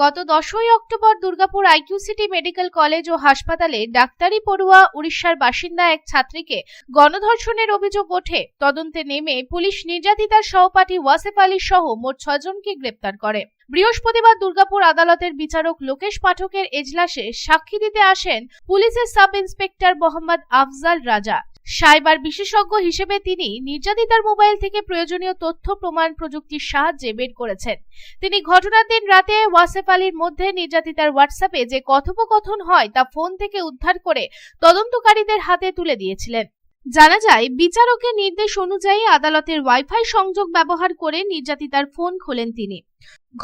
গত 10ই October Durgapur IQ city medical college ও হাসপাতালে ডাক্তারি পড়ুয়া উড়িষ্যার বাসিন্দা এক ছাত্রীকে গণধর্ষণের অভিযোগ ওঠে। তদন্তে নেমে পুলিশ নির্যাতিতার সহপাঠী ওয়াসেফ আলী সহ মোট 6 জনকে গ্রেপ্তার করে। বৃহস্পতিবার দুর্গাপুর আদালতের বিচারক লোকেশ পাঠকের এজলাসে সাক্ষী দিতে আসেন পুলিশের সাব ইন্সপেক্টর মোহাম্মদ আফজাল রাজা। সাইবার বিশেষজ্ঞ হিসেবে তিনি নির্যাতিতার মোবাইল থেকে প্রয়োজনীয় তথ্য প্রমাণ প্রযুক্তির সাহায্যে বের করেছেন। তিনি ঘটনার দিন রাতে ওয়াসেফ আলীর মধ্যে নির্যাতিতার হোয়াটসঅ্যাপে যে কথোপকথন হয় তা ফোন থেকে উদ্ধার করে তদন্তকারীদের হাতে তুলে দিয়েছিলেন। জানা যায়, বিচারকের নির্দেশ অনুযায়ী আদালতের ওয়াইফাই সংযোগ ব্যবহার করে নির্যাতিতার ফোন খোলেন তিনি।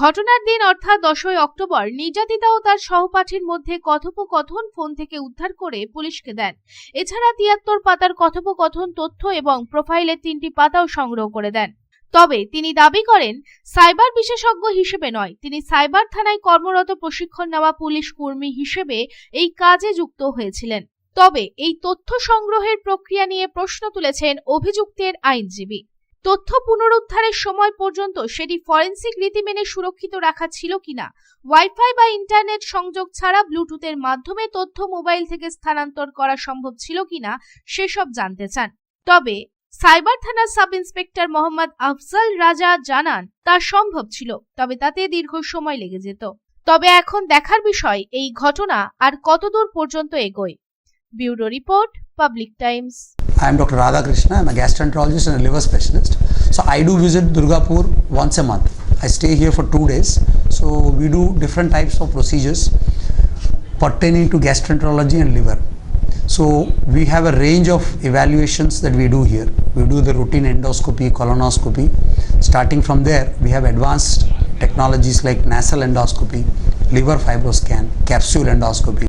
ঘটনার দিন অর্থাৎ 10ই অক্টোবর নির্যাতিতা ও তার সহপাঠীর মধ্যে কথোপকথন ফোন থেকে উদ্ধার করে পুলিশকে দেন। এছাড়া 73 পাতার কথোপকথন তথ্য এবং প্রোফাইলের 3টি পাতাও সংগ্রহ করে দেন। তবে তিনি দাবি করেন, সাইবার বিশেষজ্ঞ হিসেবে নয়, তিনি সাইবার থানায় কর্মরত প্রশিক্ষণ নেওয়া পুলিশ কর্মী হিসেবে এই কাজে যুক্ত হয়েছিলেন। তবে এই তথ্য সংগ্রহের প্রক্রিয়া নিয়ে প্রশ্ন তুলেছেন অভিযুক্তের আইনজীবী। তথ্য পুনরুদ্ধারের সময় পর্যন্ত সেটি ফরেনসিক রীতি মেনে সুরক্ষিত রাখা ছিল কিনা, ওয়াইফাই বা ইন্টারনেট সংযোগ ছাড়া ব্লুটুথের মাধ্যমে তথ্য মোবাইল থেকে স্থানান্তর করা সম্ভব ছিল কিনা সেসব জানতে চান। তবে সাইবার থানার সাব ইন্সপেক্টর মোহাম্মদ আফজাল রাজা জানান তা সম্ভব ছিল, তবে তাতে দীর্ঘ সময় লেগে যেত। তবে এখন দেখার বিষয় এই ঘটনা আর কতদূর পর্যন্ত এগোয়। Bureau report, public Times. I am Dr. Radhakrishna. I am a gastroenterologist and a liver specialist. So I do visit Durgapur once a month. I stay here for 2 days. So we do different types of procedures pertaining to gastroenterology and liver. So we have a range of evaluations that we do here. We do the routine endoscopy, colonoscopy. Starting from there, we have advanced technologies like nasal endoscopy, liver fibroscan, capsule endoscopy.